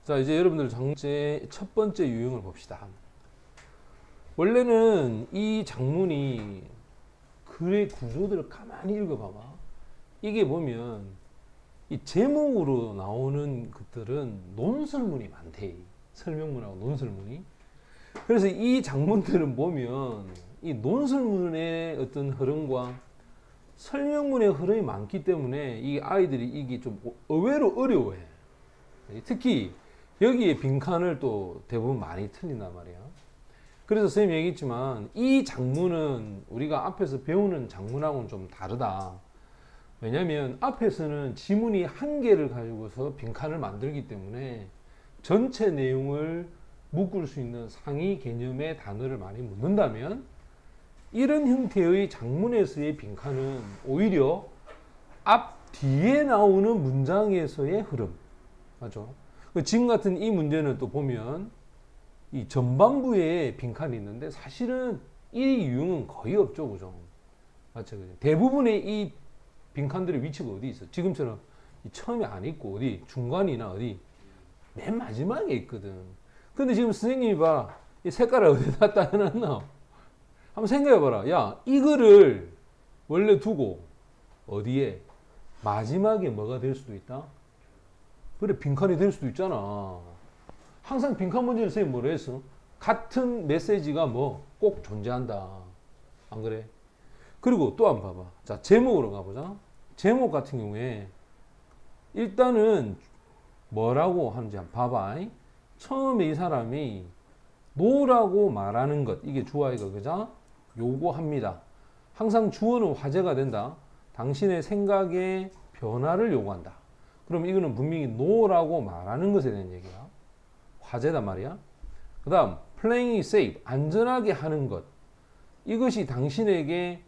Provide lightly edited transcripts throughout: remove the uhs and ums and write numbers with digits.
자, 이제 여러분들 장문의 첫 번째 유형을 봅시다. 원래는 이 장문이 글의 구조들을 가만히 읽어봐봐. 이게 보면 이 제목으로 나오는 것들은 논설문이 많대. 설명문하고 논설문이. 그래서 이 장문들은 보면 이 논설문의 어떤 흐름과 설명문의 흐름이 많기 때문에 이 아이들이 이게 좀 의외로 어려워해. 특히 여기에 빈칸을 또 대부분 많이 틀린단 말이야. 그래서 선생님이 얘기했지만 이 장문은 우리가 앞에서 배우는 장문하고는 좀 다르다. 왜냐하면 앞에서는 지문이 한 개를 가지고서 빈칸을 만들기 때문에 전체 내용을 묶을 수 있는 상위 개념의 단어를 많이 묻는다면 이런 형태의 장문에서의 빈칸은 오히려 앞 뒤에 나오는 문장에서의 흐름. 맞죠? 지금 같은 이 문제는 또 보면 이 전반부에 빈칸이 있는데 사실은 이 유형은 거의 없죠. 그죠? 맞죠? 대부분의 이 빈칸들의 위치가 어디 있어? 지금처럼 처음에 안 있고 어디 중간이나 어디 맨 마지막에 있거든. 근데 지금 선생님이 봐. 이 색깔을 어디다 딱 해놨나? 한번 생각해봐라. 야, 이거를 원래 두고 어디에? 마지막에 뭐가 될 수도 있다? 그래, 빈칸이 될 수도 있잖아. 항상 빈칸 문제는 선생님 뭐라 했어? 같은 메시지가 뭐 꼭 존재한다. 안 그래? 그리고 또 한번 봐봐. 자, 제목으로 가보자. 제목 같은 경우에 일단은 뭐라고 하는지 한번 봐봐. 처음에 이 사람이 노라고 말하는 것, 이게 주어이가 그죠? 요구합니다. 항상 주어는 화제가 된다. 당신의 생각의 변화를 요구한다. 그럼 이거는 분명히 노라고 말하는 것에 대한 얘기야. 화제단 말이야. 그 다음 playing safe, 안전하게 하는 것. 이것이 당신에게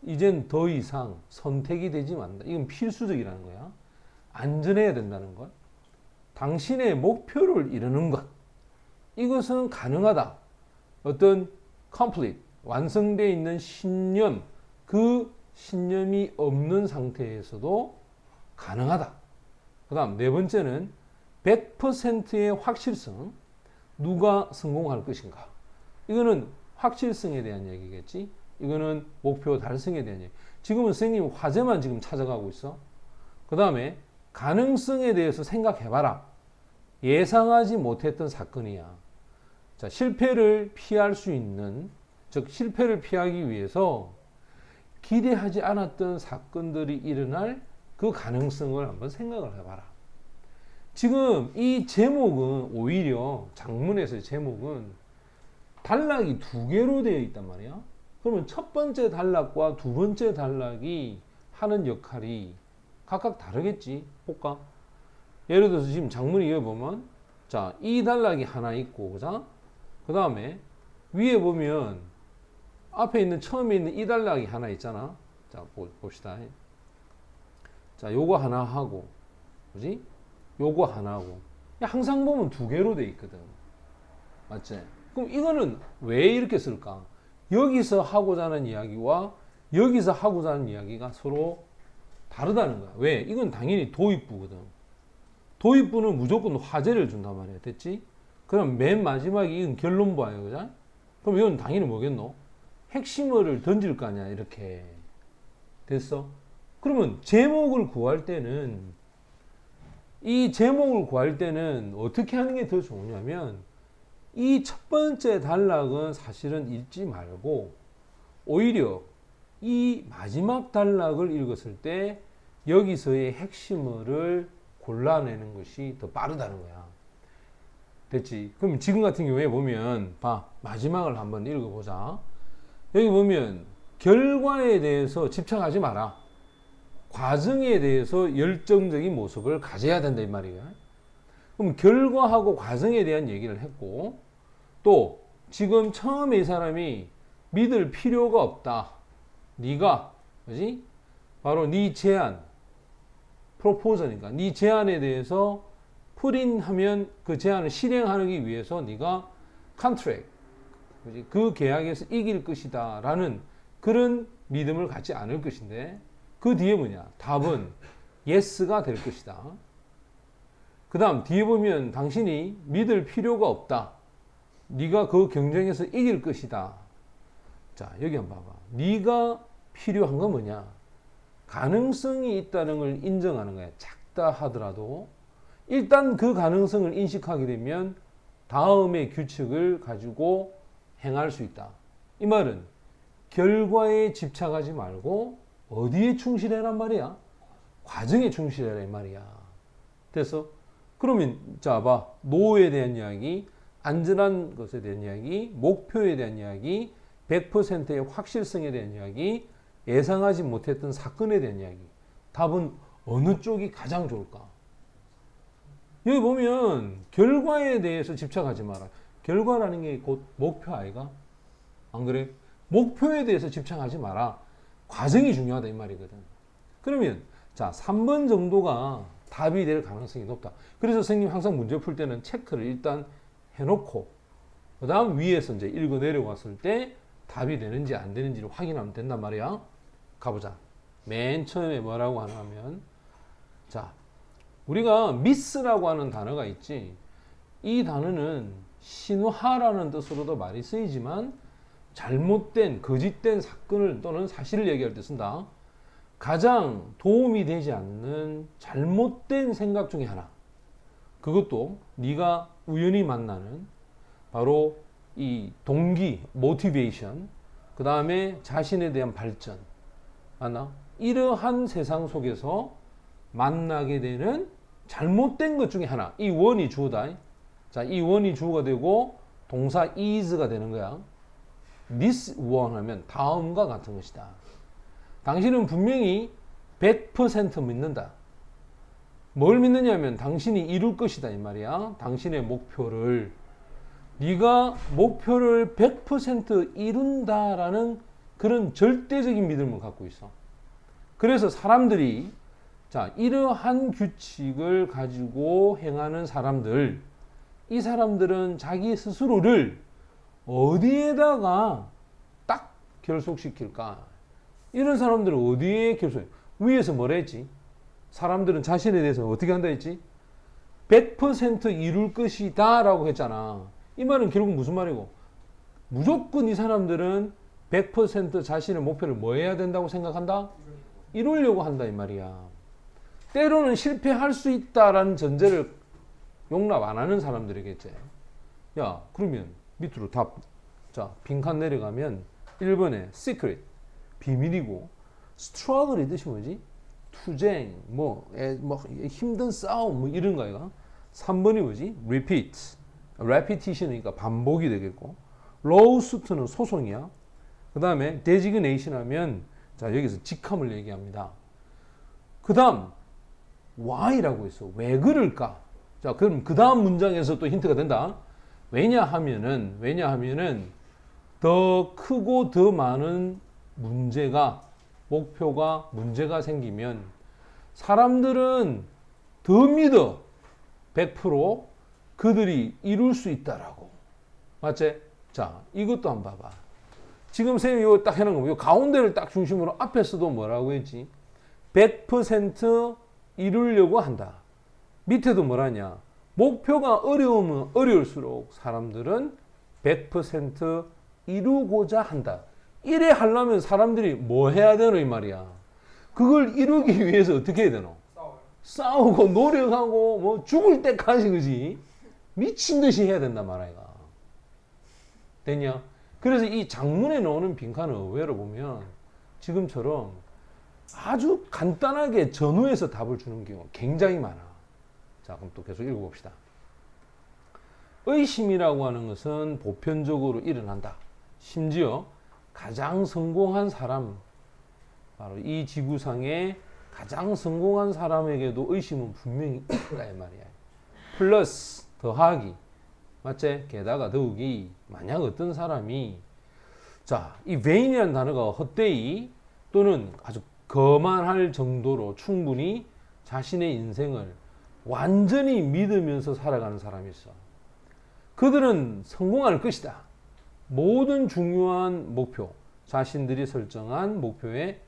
이젠 더 이상 선택이 되지 않는다. 이건 필수적이라는 거야. 안전해야 된다는 것. 당신의 목표를 이루는 것. 이것은 가능하다. 어떤 complete, 완성되어 있는 신념, 그 신념이 없는 상태에서도 가능하다. 그 다음 네 번째는 100%의 확실성. 누가 성공할 것인가. 이거는 확실성에 대한 얘기겠지. 이거는 목표 달성에 대한 얘기. 지금은 선생님 화제만 지금 찾아가고 있어. 그 다음에 가능성에 대해서 생각해봐라. 예상하지 못했던 사건이야. 자, 실패를 피할 수 있는, 즉 실패를 피하기 위해서 기대하지 않았던 사건들이 일어날 그 가능성을 한번 생각을 해봐라. 지금 이 제목은 오히려 장문에서의 제목은 단락이 두 개로 되어 있단 말이야. 그러면 첫 번째 단락과 두 번째 단락이 하는 역할이 각각 다르겠지. 볼까? 예를 들어서 지금 장문이 여기 보면 자, 이 단락이 하나 있고, 그죠? 그 다음에 위에 보면 앞에 있는 처음에 있는 이 단락이 하나 있잖아. 자, 봅시다. 자, 요거 하나 하고, 그지? 요거 하나 하고. 항상 보면 두 개로 돼 있거든. 맞지? 그럼 이거는 왜 이렇게 쓸까? 여기서 하고자 하는 이야기와 여기서 하고자 하는 이야기가 서로 다르다는 거야. 왜? 이건 당연히 도입부거든. 도입부는 무조건 화제를 준단 말이야. 됐지? 그럼 맨 마지막에 이건 결론부야. 그죠? 그럼 이건 당연히 뭐겠노? 핵심어를 던질 거 아니야. 이렇게. 됐어? 그러면 제목을 구할 때는 이 제목을 구할 때는 어떻게 하는 게 더 좋으냐면 이 첫 번째 단락은 사실은 읽지 말고 오히려 이 마지막 단락을 읽었을 때 여기서의 핵심어를 골라내는 것이 더 빠르다는 거야. 됐지? 그럼 지금 같은 경우에 보면 봐, 마지막을 한번 읽어보자. 여기 보면 결과에 대해서 집착하지 마라. 과정에 대해서 열정적인 모습을 가져야 된다 이 말이에요. 그럼 결과하고 과정에 대한 얘기를 했고 또 지금 처음에 이 사람이 믿을 필요가 없다. 네가 그지? 바로 네 제안, 프로포저니까 네 제안에 대해서 풀인하면 그 제안을 실행하기 위해서 네가 컨트랙, 그 계약에서 이길 것이다 라는 그런 믿음을 갖지 않을 것인데 그 뒤에 뭐냐? 답은 yes가 될 것이다. 그 다음 뒤에 보면 당신이 믿을 필요가 없다. 네가 그 경쟁에서 이길 것이다. 자, 여기 한번 봐봐. 네가 필요한 건 뭐냐? 가능성이 있다는 걸 인정하는 거야. 작다 하더라도 일단 그 가능성을 인식하게 되면 다음의 규칙을 가지고 행할 수 있다. 이 말은 결과에 집착하지 말고 어디에 충실해란 말이야? 과정에 충실해라 이 말이야. 그래서 그러면 자 봐. 노에 대한 이야기, 안전한 것에 대한 이야기, 목표에 대한 이야기, 100%의 확실성에 대한 이야기, 예상하지 못했던 사건에 대한 이야기. 답은 어느 쪽이 가장 좋을까? 여기 보면 결과에 대해서 집착하지 마라. 결과라는 게 곧 목표 아이가? 안 그래? 목표에 대해서 집착하지 마라. 과정이 중요하다 이 말이거든. 그러면 자 3번 정도가 답이 될 가능성이 높다. 그래서 선생님 항상 문제 풀 때는 체크를 일단 해놓고 그 다음 위에서 이제 읽어 내려왔을 때 답이 되는지 안 되는지를 확인하면 된단 말이야. 가보자. 맨 처음에 뭐라고 하냐면 자 우리가 미스라고 하는 단어가 있지. 이 단어는 신화라는 뜻으로도 많이 쓰이지만 잘못된 거짓된 사건을 또는 사실을 얘기할 때 쓴다. 가장 도움이 되지 않는 잘못된 생각 중에 하나. 그것도 네가 우연히 만나는 바로 이 동기, 모티베이션, 그 다음에 자신에 대한 발전. 하나? 이러한 세상 속에서 만나게 되는 잘못된 것 중에 하나. 이 원이 주어다. 자, 이 원이 주어가 되고 동사 is가 되는 거야. this one 하면 다음과 같은 것이다. 당신은 분명히 100% 믿는다. 뭘 믿느냐면 당신이 이룰 것이다 이 말이야. 당신의 목표를. 네가 목표를 100% 이룬다라는 그런 절대적인 믿음을 갖고 있어. 그래서 사람들이 자 이러한 규칙을 가지고 행하는 사람들, 이 사람들은 자기 스스로를 어디에다가 딱 결속시킬까? 이런 사람들은 어디에 결속? 위에서 뭐라 했지? 사람들은 자신에 대해서 어떻게 한다 했지? 100% 이룰 것이다 라고 했잖아. 이 말은 결국 무슨 말이고? 무조건 이 사람들은 100% 자신의 목표를 뭐 해야 된다고 생각한다? 이루려고 한다 이 말이야. 때로는 실패할 수 있다라는 전제를 용납 안 하는 사람들이겠지. 야 그러면 밑으로 답. 자 빈칸 내려가면 1번에 secret 비밀이고 struggle의 뜻이 뭐지? 투쟁 뭐 힘든 싸움 뭐 이런 거야. 3번이 뭐지? repeat repetition이니까 반복이 되겠고 lawsuit는 소송이야. 그 다음에 designation 하면 자 여기서 직함을 얘기합니다. 그 다음 why라고 있어. 왜 그럴까? 자 그럼 그 다음 문장에서 또 힌트가 된다. 왜냐하면은 더 크고 더 많은 문제가 목표가 문제가 생기면 사람들은 더 믿어. 100% 그들이 이룰 수 있다라고. 맞지? 자 이것도 한번 봐봐. 지금 선생님이 이거 딱 해놓은 거, 이 가운데를 딱 중심으로 앞에서도 뭐라고 했지? 100% 이루려고 한다. 밑에도 뭐라냐? 목표가 어려우면 어려울수록 사람들은 100% 이루고자 한다. 이래 하려면 사람들이 뭐 해야 되노 이 말이야. 그걸 이루기 위해서 어떻게 해야 되노? 싸우고 노력하고 뭐 죽을 때까지 그지? 미친 듯이 해야 된단 말이야. 됐냐? 그래서 이 장문에 나오는 빈칸을 의외로 보면 지금처럼 아주 간단하게 전후에서 답을 주는 경우가 굉장히 많아. 자, 그럼 또 계속 읽어봅시다. 의심이라고 하는 것은 보편적으로 일어난다. 심지어 가장 성공한 사람, 바로 이 지구상에 가장 성공한 사람에게도 의심은 분명히 있다 이 말이야. 플러스 더하기, 맞지? 게다가 더욱이 만약 어떤 사람이 자, 이 vain이라는 단어가 헛되이 또는 아주 거만할 정도로 충분히 자신의 인생을 완전히 믿으면서 살아가는 사람이 있어. 그들은 성공할 것이다. 모든 중요한 목표, 자신들이 설정한 목표에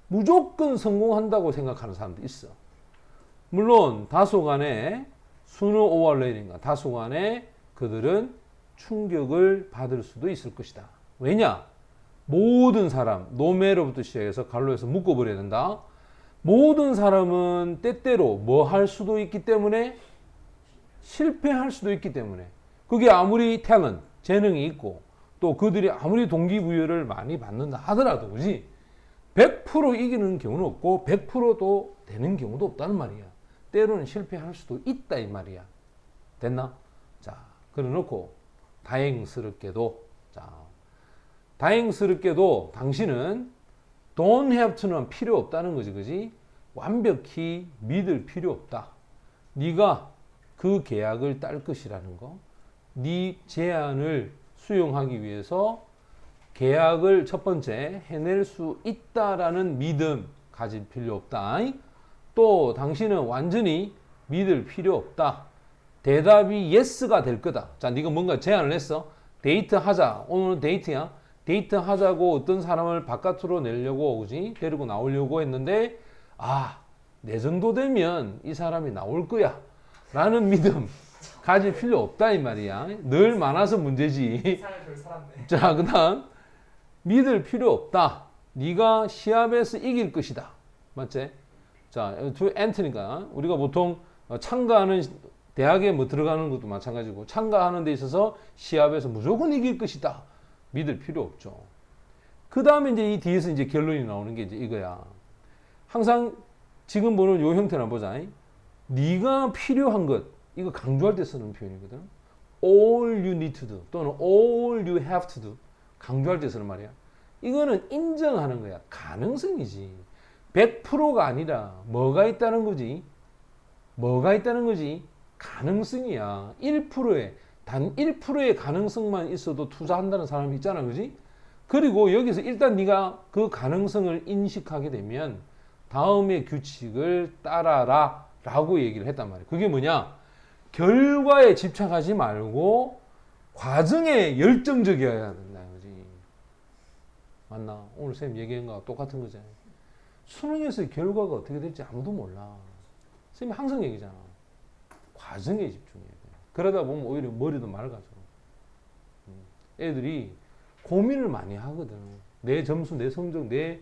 무조건 성공한다고 생각하는 사람도 있어. 물론 다소간에 sooner or later인가 다소간에 그들은 충격을 받을 수도 있을 것이다. 왜냐? 모든 사람, 노매로부터 시작해서 갈로에서 묶어버려야 된다. 모든 사람은 때때로 뭐 할 수도 있기 때문에 실패할 수도 있기 때문에 그게 아무리 탤런트, 재능이 있고 또 그들이 아무리 동기부여를 많이 받는다 하더라도 그지 100% 이기는 경우는 없고 100%도 되는 경우도 없다는 말이야. 때로는 실패할 수도 있다 이 말이야. 됐나? 자, 그래 놓고 다행스럽게도 당신은 don't have to는 필요 없다는 거지, 그지? 완벽히 믿을 필요 없다. 네가 그 계약을 딸 것이라는 거. 네 제안을 수용하기 위해서 계약을 첫 번째 해낼 수 있다라는 믿음 가질 필요 없다. 또 당신은 완전히 믿을 필요 없다. 대답이 yes가 될 거다. 자, 네가 뭔가 제안을 했어. 데이트 하자. 오늘은 데이트야. 데이트 하자고 어떤 사람을 바깥으로 내려고 그지? 데리고 나오려고 했는데 내 정도 되면 이 사람이 나올 거야. 라는 믿음 가질 필요 없다 이 말이야. 늘 많아서 문제지. 자, 그다음 믿을 필요 없다. 네가 시합에서 이길 것이다. 맞지? 자, to enter니까 우리가 보통 참가하는 대학에 뭐 들어가는 것도 마찬가지고 참가하는 데 있어서 시합에서 무조건 이길 것이다. 믿을 필요 없죠. 그 다음에 이제 이 뒤에서 이제 결론이 나오는 게 이제 이거야. 항상 지금 보는 요 형태나 보자. 네가 필요한 것 이거 강조할 때 쓰는 표현이거든. All you need to do 또는 all you have to do 강조할 때 쓰는 말이야. 이거는 인정하는 거야. 가능성이지. 100%가 아니라 뭐가 있다는 거지? 뭐가 있다는 거지? 가능성이야. 1%의 단 1%의 가능성만 있어도 투자한다는 사람이 있잖아. 그지? 그리고 여기서 일단 네가 그 가능성을 인식하게 되면 다음의 규칙을 따라라 라고 얘기를 했단 말이야. 그게 뭐냐? 결과에 집착하지 말고 과정에 열정적이어야 된다. 그지? 맞나? 오늘 쌤 얘기한 거랑 똑같은 거잖아. 수능에서 결과가 어떻게 될지 아무도 몰라. 쌤이 항상 얘기잖아. 과정에 집중해야 돼. 그러다 보면 오히려 머리도 맑아져. 애들이 고민을 많이 하거든. 내 점수, 내 성적, 내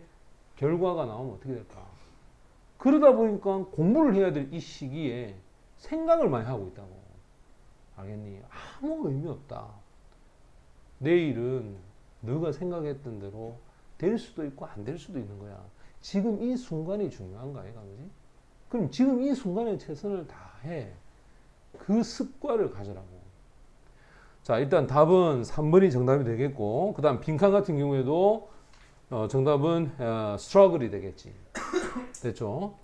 결과가 나오면 어떻게 될까? 그러다 보니까 공부를 해야 될 이 시기에 생각을 많이 하고 있다고. 알겠니? 아무 의미 없다. 내일은 너가 생각했던 대로 될 수도 있고 안 될 수도 있는 거야. 지금 이 순간이 중요한 거야, 그지? 그럼 지금 이 순간에 최선을 다해. 그 습관을 가져라고. 자, 일단 답은 3번이 정답이 되겠고, 그 다음 빈칸 같은 경우에도 정답은 struggle이 되겠지. 됐죠?